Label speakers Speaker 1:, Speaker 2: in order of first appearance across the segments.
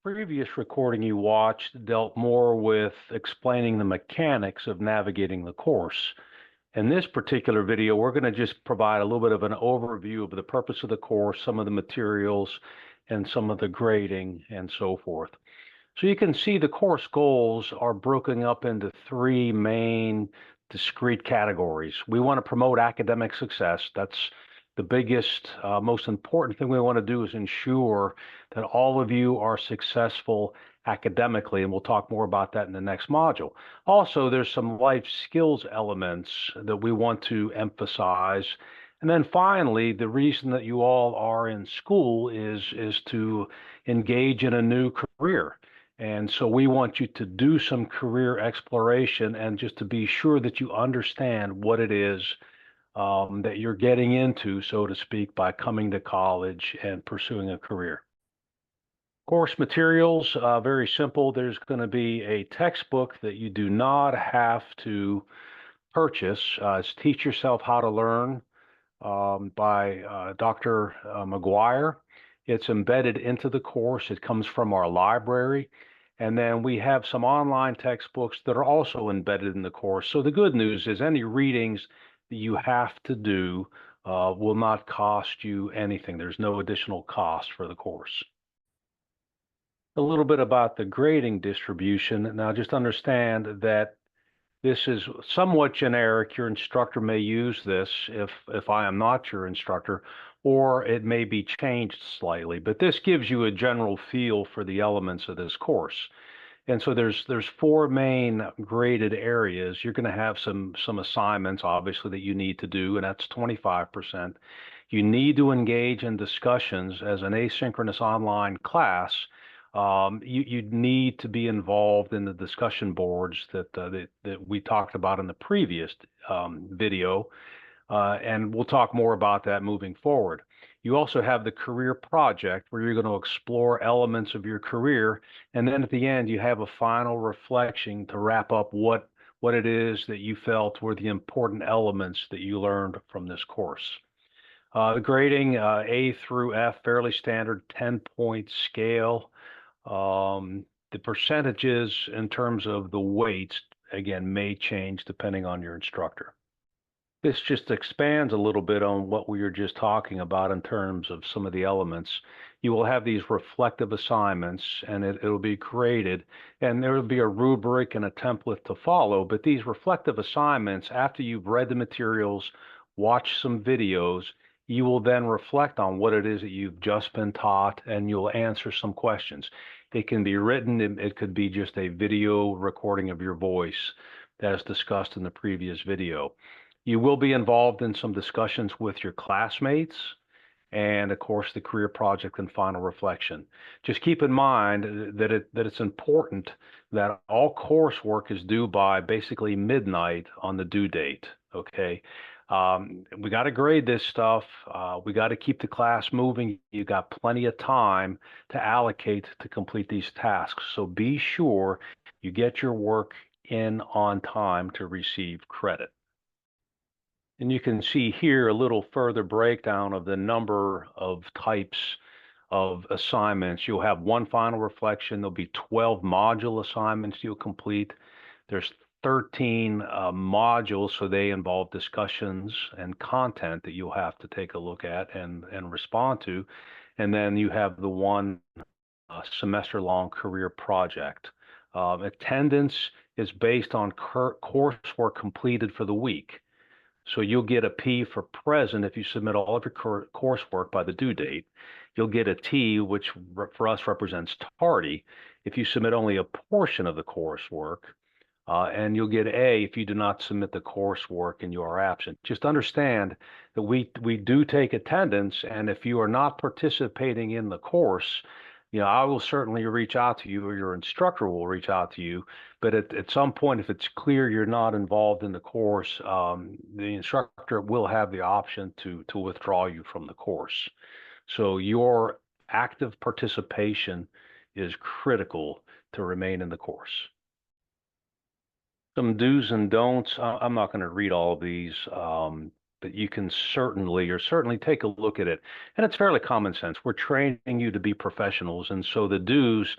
Speaker 1: Previous recording you watched dealt more with explaining the mechanics of navigating the course. In this particular video, we're going to just provide a little bit of an overview of the purpose of the course, some of the materials, and some of the grading and so forth. So you can see the course goals are broken up into three main discrete categories. We want to promote academic success. That's the biggest, most important thing we want to do is ensure that all of you are successful academically, and we'll talk more about that in the next module. Also, there's some life skills elements that we want to emphasize. And then finally, the reason that you all are in school is to engage in a new career. And so we want you to do some career exploration and just to be sure that you understand what it is that you're getting into, so to speak, by coming to college and pursuing a career. Course materials, very simple. There's going to be a textbook that you do not have to purchase. It's Teach Yourself How to Learn by Dr. McGuire. It's embedded into the course. It comes from our library. And then we have some online textbooks that are also embedded in the course. So the good news is any readings that you have to do will not cost you anything. There's no additional cost for the course. A little bit about the grading distribution. Now just understand that this is somewhat generic. Your instructor may use this if I am not your instructor, or it may be changed slightly, but this gives you a general feel for the elements of this course. And so there's four main graded areas. You're going to have some assignments, obviously, that you need to do, and that's 25%. You need to engage in discussions as an asynchronous online class. You need to be involved in the discussion boards that we talked about in the previous video, and we'll talk more about that moving forward. You also have the career project where you're going to explore elements of your career, and then at the end you have a final reflection to wrap up what it is that you felt were the important elements that you learned from this course. The grading, A through F, fairly standard 10-point scale. The percentages in terms of the weights, again, may change depending on your instructor. This just expands a little bit on what we were just talking about in terms of some of the elements. You will have these reflective assignments, and it'll be graded, and there will be a rubric and a template to follow. But these reflective assignments, after you've read the materials, watched some videos, you will then reflect on what it is that you've just been taught, and you'll answer some questions. It can be written, it could be just a video recording of your voice as discussed in the previous video. You will be involved in some discussions with your classmates and, of course, the career project and final reflection. Just keep in mind that it's important that all coursework is due by basically midnight on the due date, okay? We got to grade this stuff. We got to keep the class moving. You got plenty of time to allocate to complete these tasks. So be sure you get your work in on time to receive credit. And you can see here a little further breakdown of the number of types of assignments. You'll have one final reflection. There'll be 12 module assignments you'll complete. There's 13 modules, so they involve discussions and content that you'll have to take a look at and respond to. And then you have the one semester-long career project. Attendance is based on coursework completed for the week. So you'll get a P for present if you submit all of your coursework by the due date. You'll get a T, which for us represents tardy, if you submit only a portion of the coursework. And you'll get A if you do not submit the coursework and you are absent. Just understand that we do take attendance, and if you are not participating in the course, I will certainly reach out to you, or your instructor will reach out to you. But at some point, if it's clear you're not involved in the course, the instructor will have the option to withdraw you from the course. So your active participation is critical to remain in the course. Some do's and don'ts. I'm not going to read all of these. but you can certainly take a look at it. And it's fairly common sense. We're training you to be professionals, and so the do's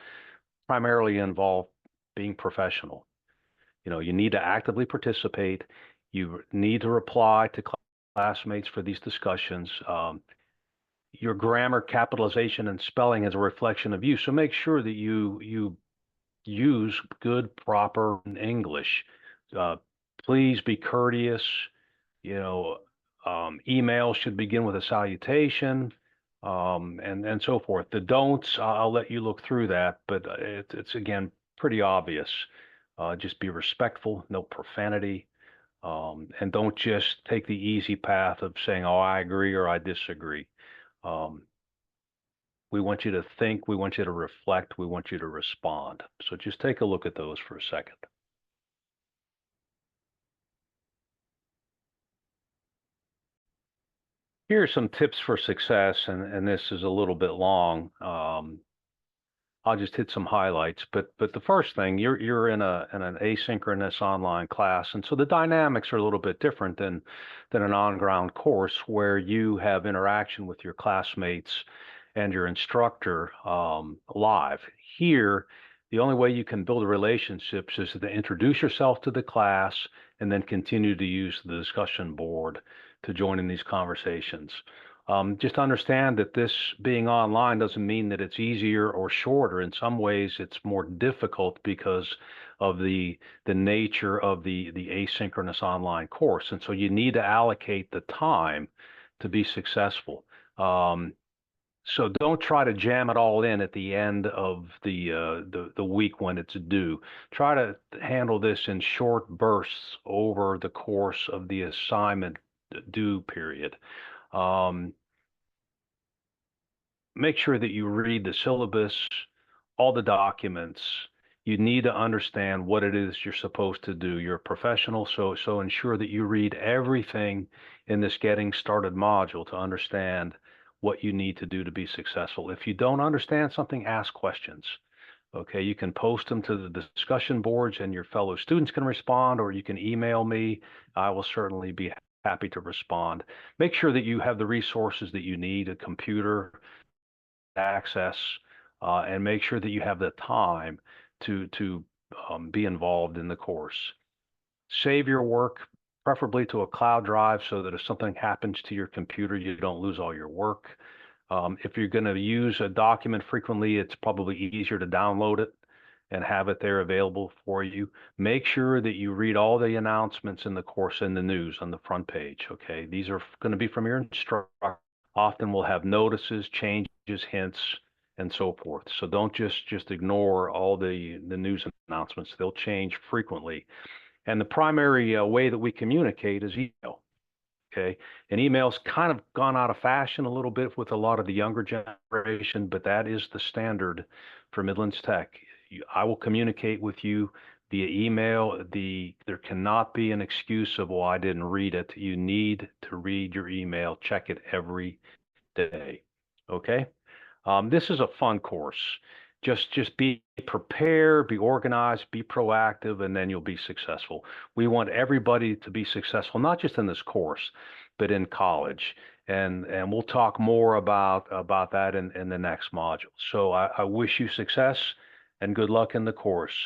Speaker 1: primarily involve being professional. You need to actively participate. You need to reply to classmates for these discussions. Your grammar, capitalization, and spelling is a reflection of you. So make sure that you use good, proper English. Uh, please be courteous. You know, email should begin with a salutation, and so forth. The don'ts, I'll let you look through that, but it's again pretty obvious. Just be respectful, no profanity, and don't just take the easy path of saying, "Oh, I agree" or "I disagree." Um, we want you to think, we want you to reflect, we want you to respond. So just take a look at those for a second. Here are some tips for success, and this is a little bit long. I'll just hit some highlights. But the first thing, you're in an asynchronous online class, and so the dynamics are a little bit different than an on-ground course where you have interaction with your classmates and your instructor live. Here, the only way you can build relationships is to introduce yourself to the class and then continue to use the discussion board to join in these conversations. Just understand that this being online doesn't mean that it's easier or shorter. In some ways, it's more difficult because of the nature of the asynchronous online course. And so you need to allocate the time to be successful. So don't try to jam it all in at the end of the week when it's due. Try to handle this in short bursts over the course of the assignment due period. Um, Make sure that you read the syllabus, all the documents. You need to understand what it is you're supposed to do. You're a professional, so ensure that you read everything in this getting started module to understand what you need to do to be successful. If you don't understand something, ask questions. Okay, you can post them to the discussion boards and your fellow students can respond, or you can email me. I will certainly be happy to respond. Make sure that you have the resources that you need, a computer, access, and make sure that you have the time to be involved in the course. Save your work, preferably to a cloud drive, so that if something happens to your computer, you don't lose all your work. If you're going to use a document frequently, it's probably easier to download it and have it there available for you. Make sure that you read all the announcements in the course in the news on the front page. Okay, these are going to be from your instructor. Often we'll have notices, changes, hints, and so forth. So don't just ignore all the news announcements. They'll change frequently. And the primary way that we communicate is email. Okay. And email's kind of gone out of fashion a little bit with a lot of the younger generation, but that is the standard for Midlands Tech. I will communicate with you via email. There cannot be an excuse of, well, I didn't read it. You need to read your email, check it every day. Okay. This is a fun course. Just be prepared, be organized, be proactive, and then you'll be successful. We want everybody to be successful, not just in this course, but in college. And we'll talk more about that in the next module. So I wish you success and good luck in the course.